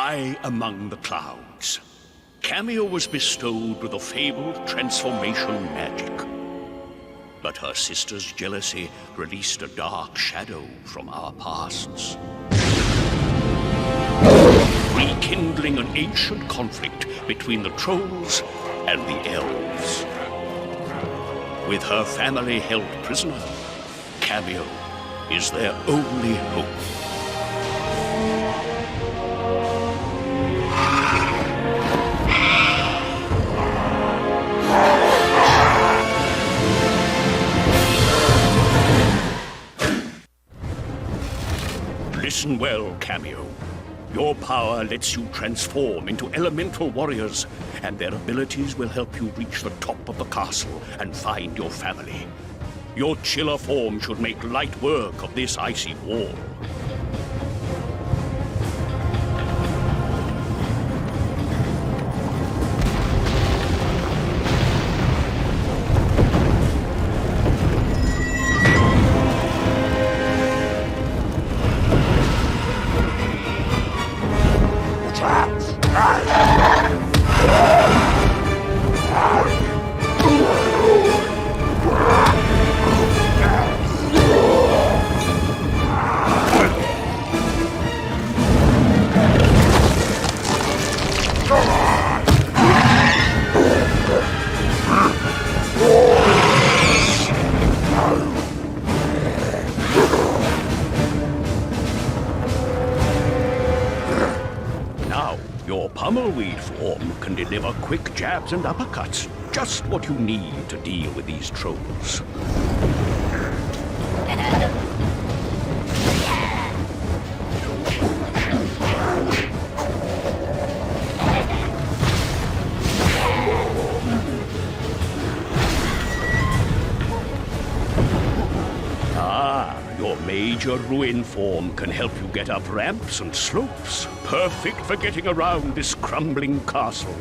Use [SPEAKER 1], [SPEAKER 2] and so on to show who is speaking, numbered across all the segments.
[SPEAKER 1] High among the clouds, Cameo was bestowed with the fabled transformation magic. But her sister's jealousy released a dark shadow from our pasts, rekindling an ancient conflict between the trolls and the elves. With her family held prisoner, Cameo is their only hope. Listen well, Cameo. Your power lets you transform into elemental warriors, and their abilities will help you reach the top of the castle and find your family. Your chiller form should make light work of this icy wall. Your Pummelweed form can deliver quick jabs and uppercuts, just what you need to deal with these trolls. Your Major Ruin form can help you get up ramps and slopes, perfect for getting around this crumbling castle.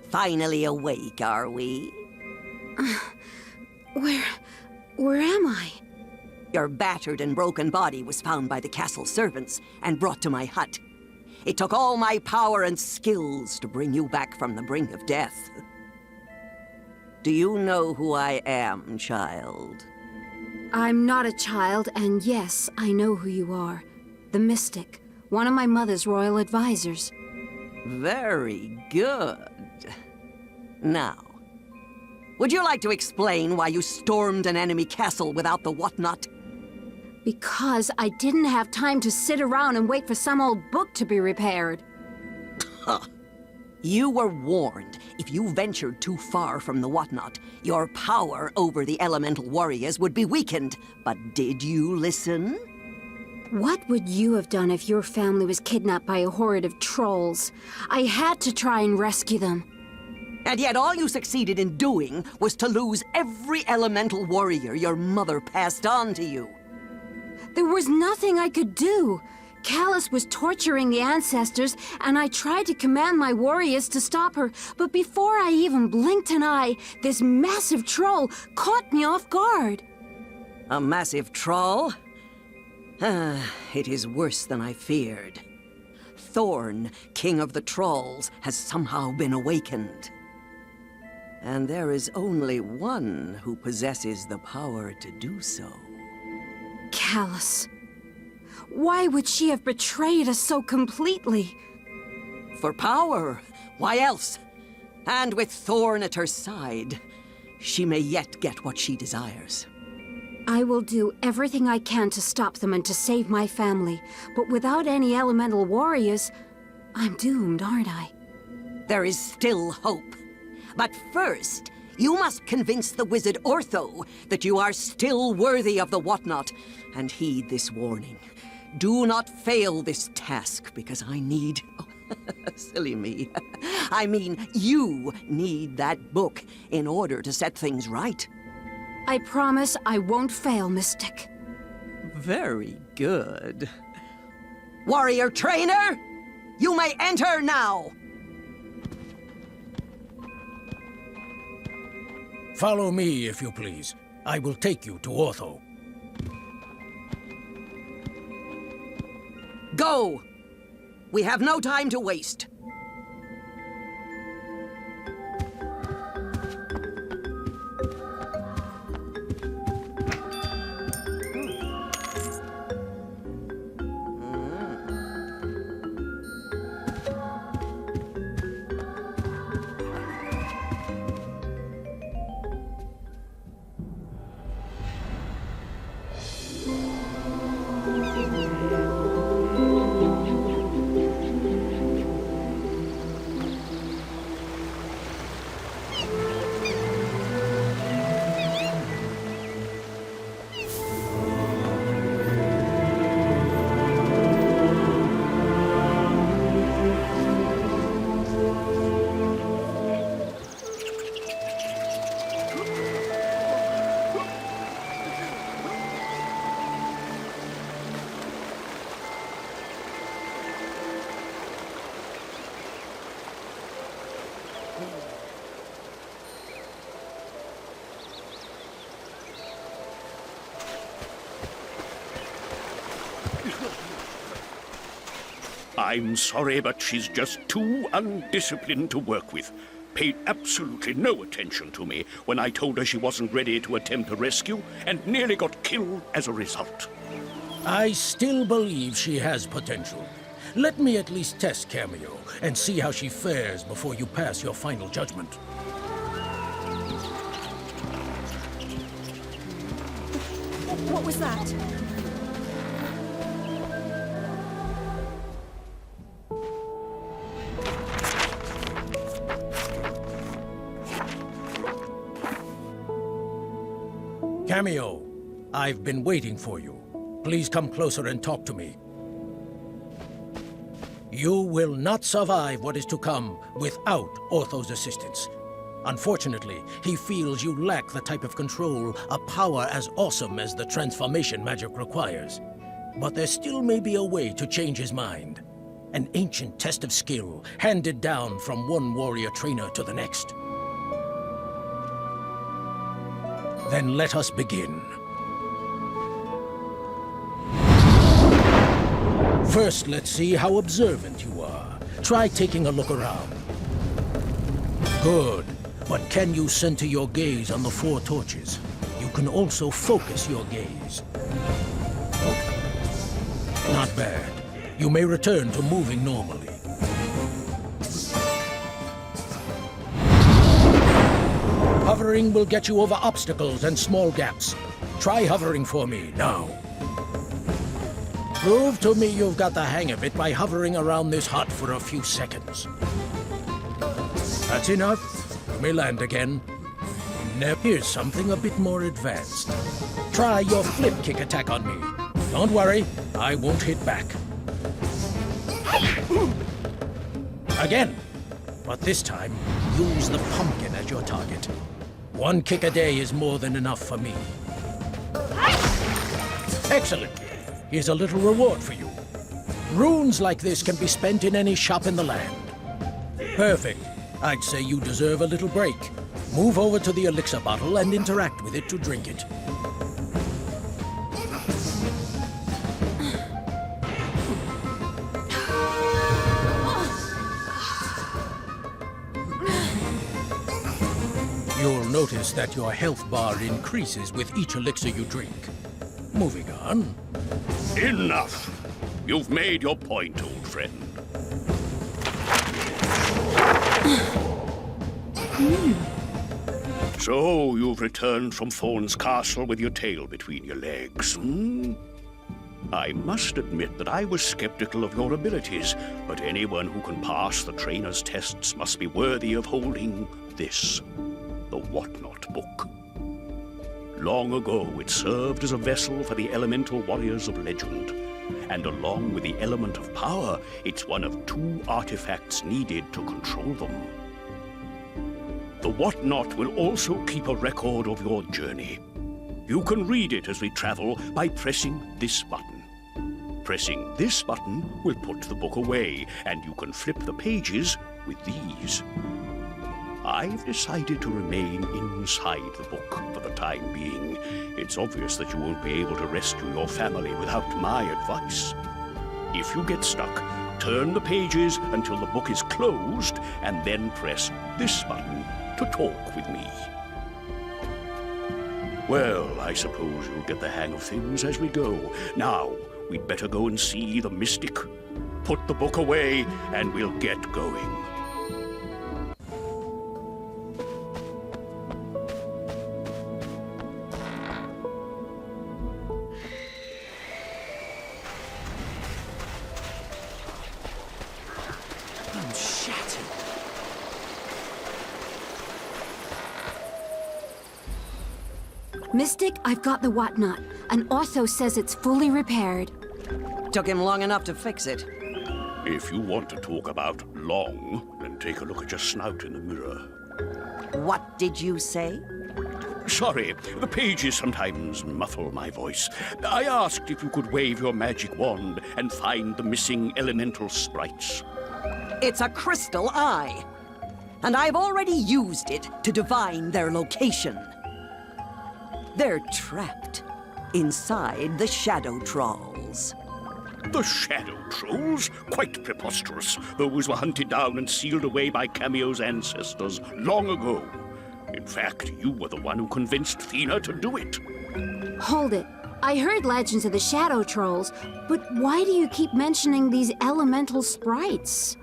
[SPEAKER 2] Finally awake, are we?
[SPEAKER 3] Where am I?
[SPEAKER 2] Your battered and broken body was found by the castle servants and brought to my hut. It took all my power and skills to bring you back from the brink of death. Do you know who I am, child?
[SPEAKER 3] I'm not a child, and yes, I know who you are. The Mystic, one of my mother's royal advisors.
[SPEAKER 2] Very good. Now, would you like to explain why you stormed an enemy castle without the whatnot?
[SPEAKER 3] Because I didn't have time to sit around and wait for some old book to be repaired.
[SPEAKER 2] You were warned. If you ventured too far from the whatnot, your power over the elemental warriors would be weakened. But did you listen?
[SPEAKER 3] What would you have done if your family was kidnapped by a horde of trolls? I had to try and rescue them.
[SPEAKER 2] And yet all you succeeded in doing was to lose every elemental warrior your mother passed on to you.
[SPEAKER 3] There was nothing I could do. Callus was torturing the ancestors, and I tried to command my warriors to stop her, but before I even blinked an eye, this massive troll caught me off guard.
[SPEAKER 2] A massive troll? It is worse than I feared. Thorn, king of the trolls, has somehow been awakened. And there is only one who possesses the power to do so.
[SPEAKER 3] Callus. Why would she have betrayed us so completely?
[SPEAKER 2] For power. Why else? And with Thorn at her side, she may yet get what she desires.
[SPEAKER 3] I will do everything I can to stop them and to save my family. But without any elemental warriors, I'm doomed, aren't I?
[SPEAKER 2] There is still hope. But first, you must convince the wizard Ortho that you are still worthy of the whatnot, and heed this warning. Do not fail this task, because I need... Oh, silly me. I mean, you need that book in order to set things right.
[SPEAKER 3] I promise I won't fail, Mystic.
[SPEAKER 2] Very good. Warrior trainer, you may enter now!
[SPEAKER 4] Follow me, if you please. I will take you to Ortho.
[SPEAKER 2] Go! We have no time to waste.
[SPEAKER 1] I'm sorry, but she's just too undisciplined to work with. Paid absolutely no attention to me when I told her she wasn't ready to attempt a rescue, and nearly got killed as a result.
[SPEAKER 4] I still believe she has potential. Let me at least test Cameo and see how she fares before you pass your final judgment.
[SPEAKER 3] What was that?
[SPEAKER 4] Cameo, I've been waiting for you. Please come closer and talk to me. You will not survive what is to come without Ortho's assistance. Unfortunately, he feels you lack the type of control, a power as awesome as the transformation magic requires. But there still may be a way to change his mind. An ancient test of skill, handed down from one warrior trainer to the next. Then let us begin. First, let's see how observant you are. Try taking a look around. Good. But can you center your gaze on the 4 torches? You can also focus your gaze. Not bad. You may return to moving normally. Hovering will get you over obstacles and small gaps. Try hovering for me, now. Prove to me you've got the hang of it by hovering around this hut for a few seconds. That's enough. You may land again. Now here's something a bit more advanced. Try your flip kick attack on me. Don't worry, I won't hit back. Again. But this time, use the pumpkin as your target. 1 kick a day is more than enough for me. Excellent. Here's a little reward for you. Runes like this can be spent in any shop in the land. Perfect. I'd say you deserve a little break. Move over to the elixir bottle and interact with it to drink it. You'll notice that your health bar increases with each elixir you drink. Moving on.
[SPEAKER 1] Enough! You've made your point, old friend. So, you've returned from Thorn's castle with your tail between your legs, hmm? I must admit that I was skeptical of your abilities, but anyone who can pass the trainer's tests must be worthy of holding this, the Whatnot Book. Long ago, it served as a vessel for the elemental warriors of legend. And along with the element of power, it's one of 2 artifacts needed to control them. The Whatnot will also keep a record of your journey. You can read it as we travel by pressing this button. Pressing this button will put the book away, and you can flip the pages with these. I've decided to remain inside the book for the time being. It's obvious that you won't be able to rescue your family without my advice. If you get stuck, turn the pages until the book is closed, and then press this button to talk with me. Well, I suppose you'll get the hang of things as we go. Now, we'd better go and see the mystic. Put the book away, and we'll get going.
[SPEAKER 2] I'm shattered.
[SPEAKER 3] Mystic, I've got the Whatnot, and Ortho says it's fully repaired.
[SPEAKER 2] Took him long enough to fix it.
[SPEAKER 1] If you want to talk about long, then take a look at your snout in the mirror.
[SPEAKER 2] What did you say?
[SPEAKER 1] Sorry, the pages sometimes muffle my voice. I asked if you could wave your magic wand and find the missing elemental sprites.
[SPEAKER 2] It's a crystal eye. And I've already used it to divine their location. They're trapped inside the Shadow Trolls.
[SPEAKER 1] The Shadow Trolls? Quite preposterous. Those were hunted down and sealed away by Cameo's ancestors long ago. In fact, you were the one who convinced Fina to do it.
[SPEAKER 3] Hold it. I heard legends of the Shadow Trolls, but why do you keep mentioning these elemental sprites?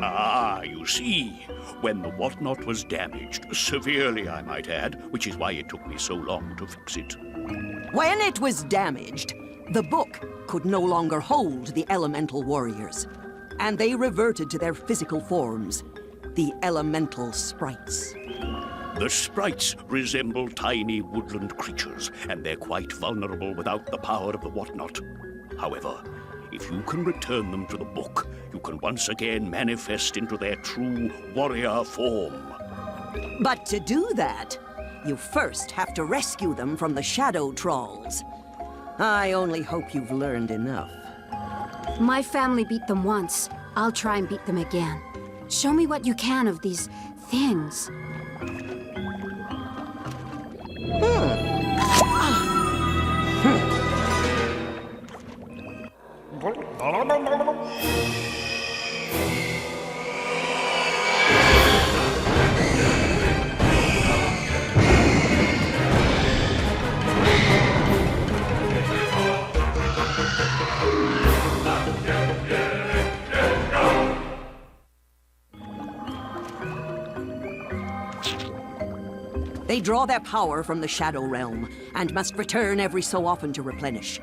[SPEAKER 1] Ah, you see, when the Whatnot was damaged, severely I might add, which is why it took me so long to fix it.
[SPEAKER 2] When it was damaged, the book could no longer hold the elemental warriors, and they reverted to their physical forms, the elemental sprites.
[SPEAKER 1] The sprites resemble tiny woodland creatures, and they're quite vulnerable without the power of the Whatnot. However, if you can return them to the book, you can once again manifest into their true warrior form.
[SPEAKER 2] But to do that, you first have to rescue them from the Shadow Trolls. I only hope you've learned enough.
[SPEAKER 3] My family beat them once. I'll try and beat them again. Show me what you can of these things.
[SPEAKER 2] They draw their power from the Shadow Realm, and must return every so often to replenish.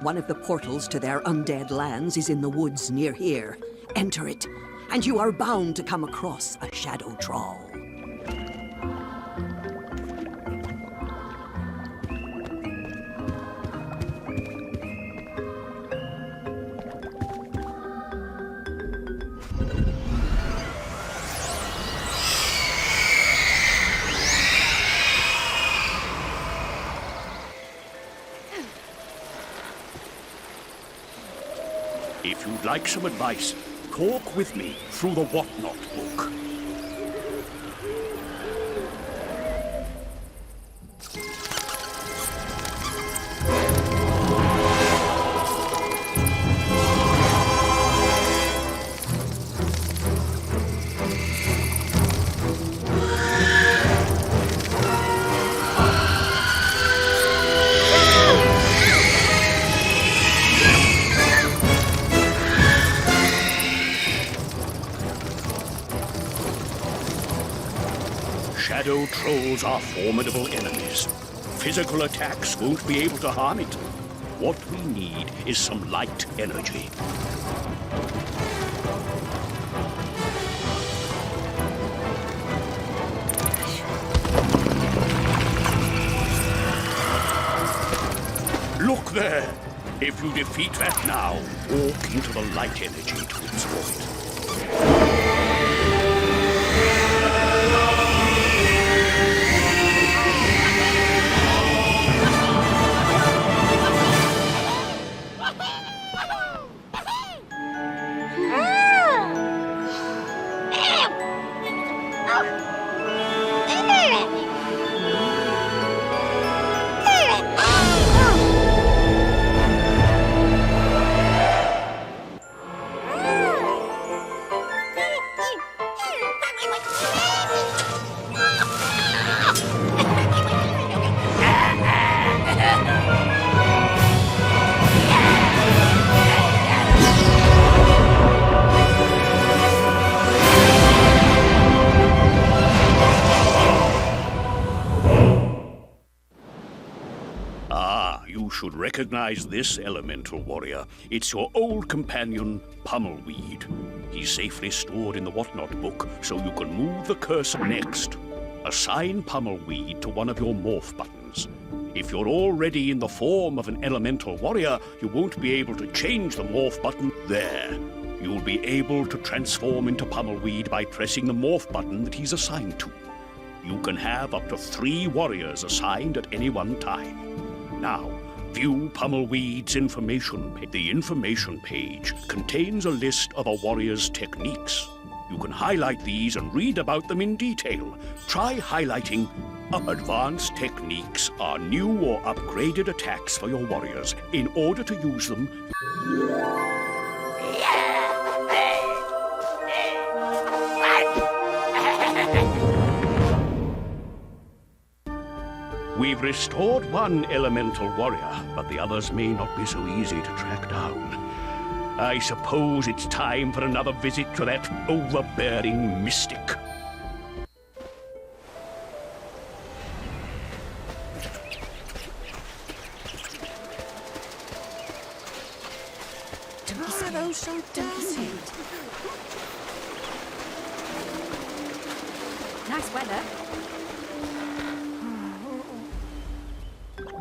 [SPEAKER 2] One of the portals to their undead lands is in the woods near here. Enter it, and you are bound to come across a Shadow Troll.
[SPEAKER 1] If you'd like some advice, talk with me through the Whatnot book. Shadow Trolls are formidable enemies. Physical attacks won't be able to harm it. What we need is some light energy. Look there! If you defeat that now, walk into the light energy to absorb it. You should recognize this elemental warrior. It's your old companion, Pummelweed. He's safely stored in the Whatnot book, so you can move the cursor next. Assign Pummelweed to one of your morph buttons. If you're already in the form of an elemental warrior, you won't be able to change the morph button there. You'll be able to transform into Pummelweed by pressing the morph button that he's assigned to. You can have up to 3 warriors assigned at any one time. Now, view Pummelweed's information page. The information page contains a list of a warrior's techniques. You can highlight these and read about them in detail. Try highlighting advanced techniques are new or upgraded attacks for your warriors. In order to use them, we've restored one elemental warrior, but the others may not be so easy to track down. I suppose it's time for another visit to that overbearing mystic.
[SPEAKER 3] Nice weather.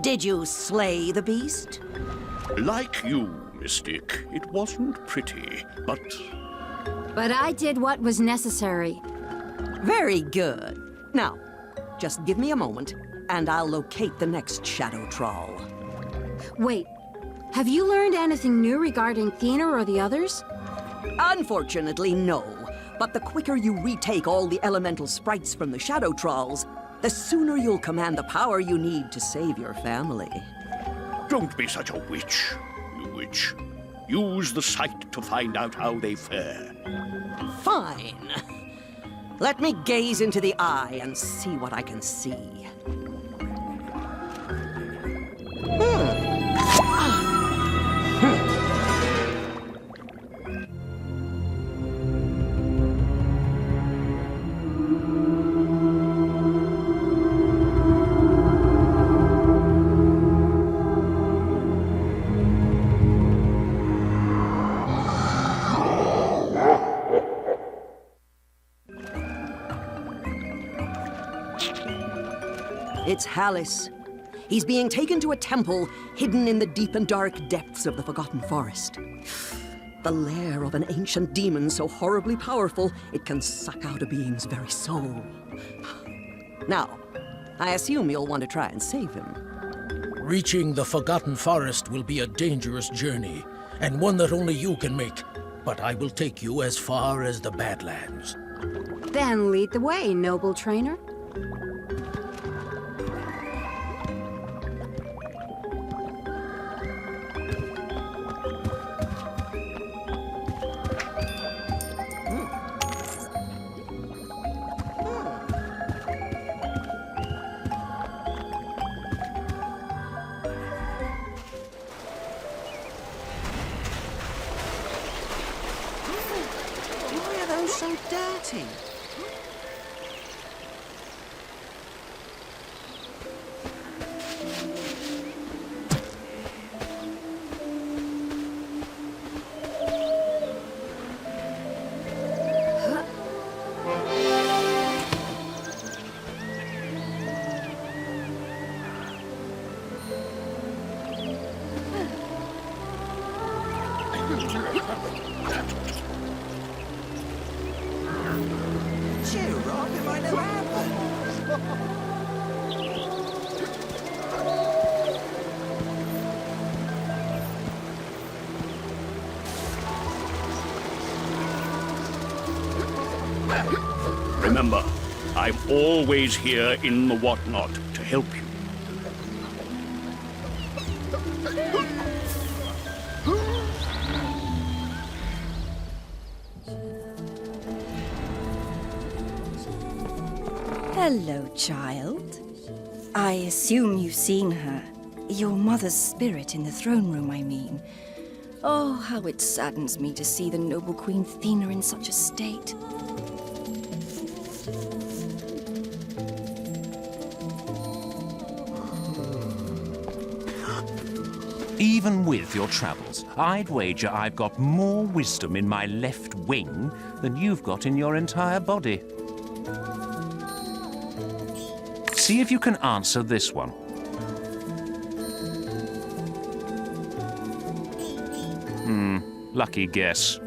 [SPEAKER 2] Did you slay the beast?
[SPEAKER 1] Like you, Mystic, it wasn't pretty, but
[SPEAKER 3] But I did what was necessary.
[SPEAKER 2] Very good. Now, just give me a moment, and I'll locate the next Shadow Troll.
[SPEAKER 3] Wait, Have you learned anything new regarding Thena or the others?
[SPEAKER 2] Unfortunately, no. But the quicker you retake all the elemental sprites from the Shadow Trolls, the sooner you'll command the power you need to save your family.
[SPEAKER 1] Don't be such a witch, you witch. Use the sight to find out how they fare.
[SPEAKER 2] Fine. Let me gaze into the eye and see what I can see. It's Hallis. He's being taken to a temple hidden in the deep and dark depths of the Forgotten Forest. The lair of an ancient demon so horribly powerful it can suck out a being's very soul. Now, I assume you'll want to try and save him.
[SPEAKER 4] Reaching the Forgotten Forest will be a dangerous journey, and one that only you can make. But I will take you as far as the Badlands.
[SPEAKER 3] Then lead the way, noble trainer.
[SPEAKER 2] Why are those so dirty? Cheer up, it might never happen.
[SPEAKER 1] Remember, I'm always here in the Whatnot to help you.
[SPEAKER 5] Hello, child. I assume you've seen her. Your mother's spirit in the throne room, I mean. Oh, how it saddens me to see the noble Queen Thena in such a state.
[SPEAKER 6] Even with your travels, I'd wager I've got more wisdom in my left wing than you've got in your entire body. See if you can answer this one. Lucky guess.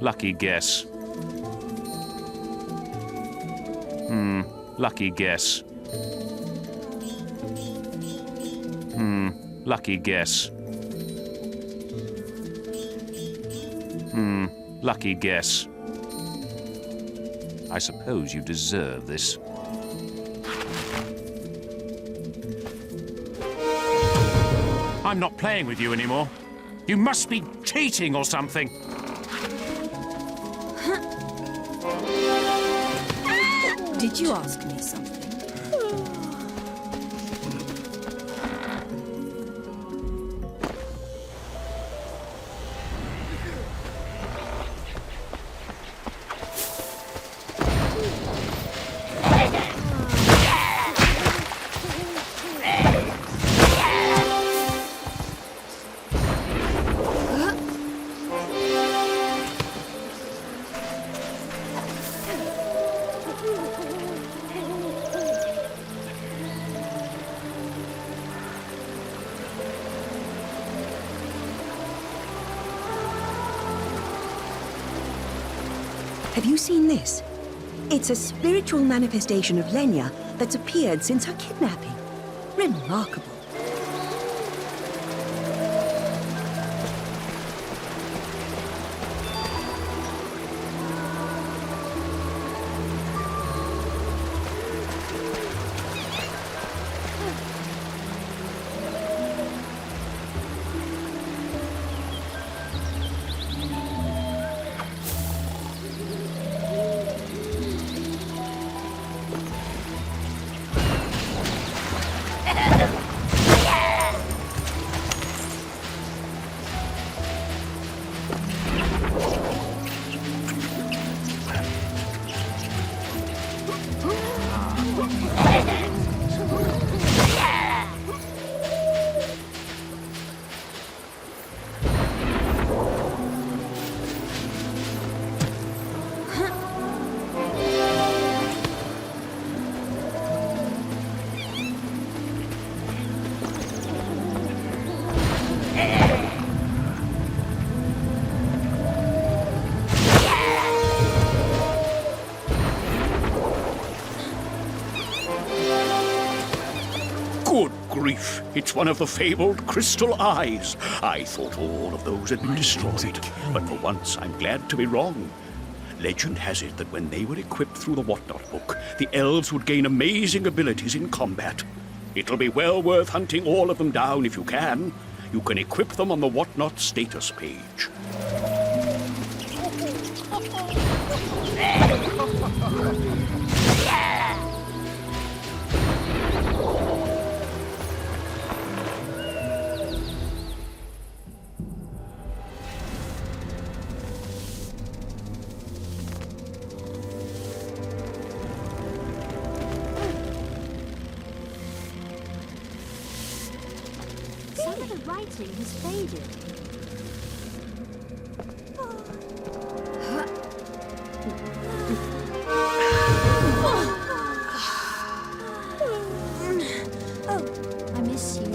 [SPEAKER 6] Lucky guess. Lucky guess. Lucky guess. Lucky guess. I suppose you deserve this. I'm not playing with you anymore. You must be cheating or something.
[SPEAKER 5] Did you ask me something?
[SPEAKER 2] Have you seen this? It's a spiritual manifestation of Lenya that's appeared since her kidnapping. Remarkable.
[SPEAKER 1] Good grief! It's one of the fabled crystal eyes. I thought all of those had been destroyed, but for once I'm glad to be wrong. Legend has it that when they were equipped through the Whatnot book, the elves would gain amazing abilities in combat. It'll be well worth hunting all of them down if you can. You can equip them on the Whatnot status page.
[SPEAKER 3] Some of the writing has faded. Oh, I miss you.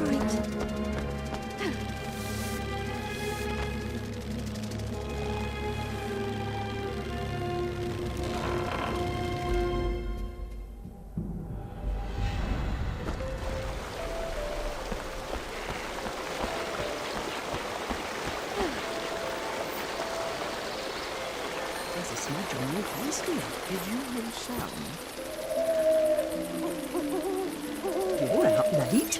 [SPEAKER 2] There's a smudge on your face here. Did you hear sound? You're out late.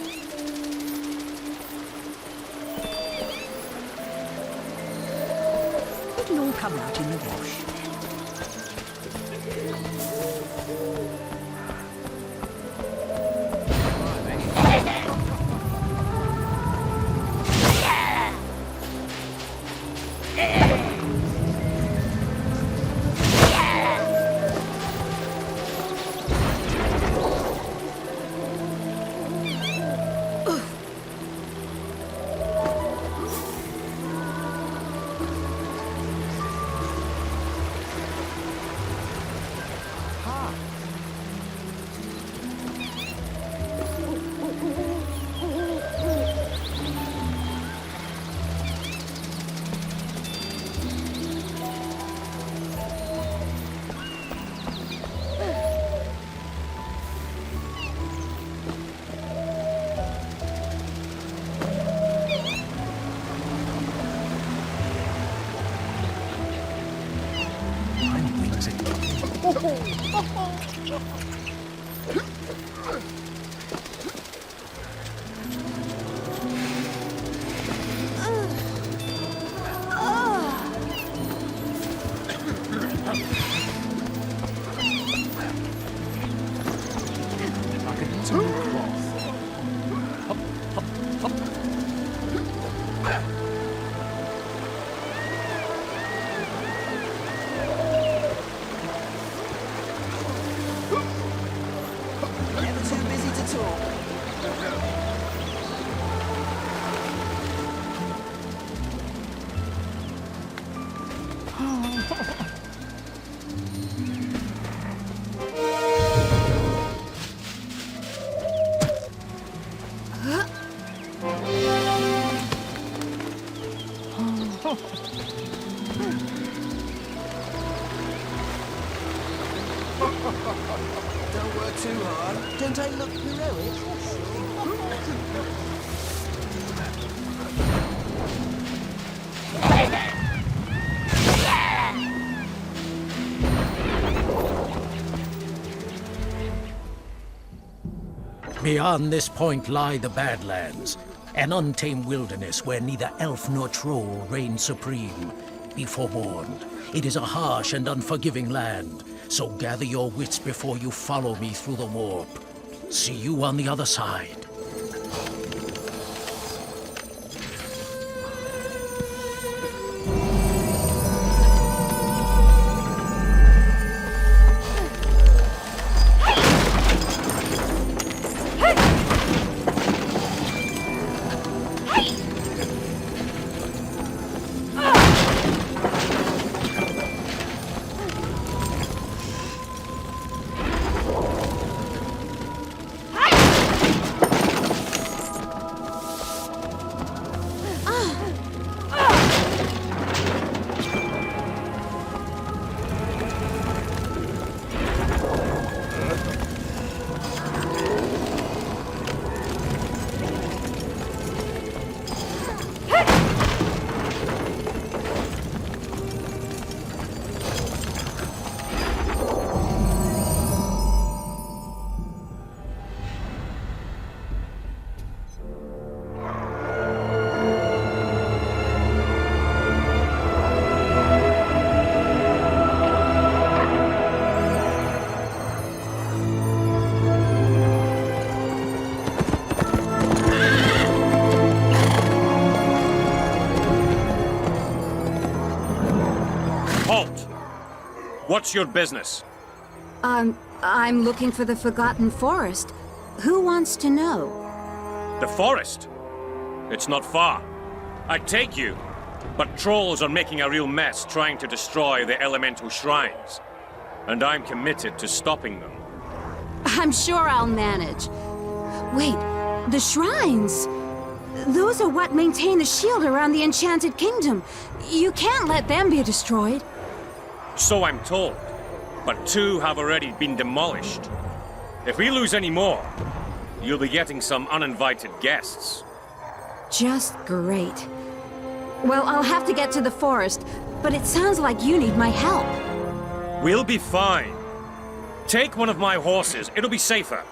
[SPEAKER 2] It'll all come out in the wash.
[SPEAKER 7] Never too busy to talk. Don't work too hard. Don't I look heroic?
[SPEAKER 4] Beyond this point lie the Badlands, an untamed wilderness where neither elf nor troll reign supreme. Be forewarned, it is a harsh and unforgiving land, so gather your wits before you follow me through the warp. See you on the other side.
[SPEAKER 8] What's your business?
[SPEAKER 3] I'm looking for the Forgotten Forest. Who wants to know?
[SPEAKER 8] The forest? It's not far. I'd take you. But trolls are making a real mess trying to destroy the elemental shrines. And I'm committed to stopping them.
[SPEAKER 3] I'm sure I'll manage. Wait, the shrines! Those are what maintain the shield around the Enchanted Kingdom. You can't let them be destroyed.
[SPEAKER 8] So I'm told. But 2 have already been demolished. If we lose any more, you'll be getting some uninvited guests.
[SPEAKER 3] Just great. Well, I'll have to get to the forest, but it sounds like you need my help.
[SPEAKER 8] We'll be fine. Take one of my horses, it'll be safer.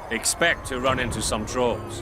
[SPEAKER 8] Expect to run into some trolls.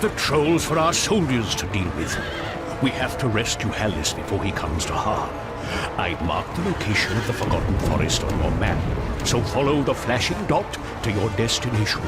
[SPEAKER 1] The trolls for our soldiers to deal with. We have to rescue Hallis before he comes to harm. I've marked the location of the Forgotten Forest on your map, so follow the flashing dot to your destination.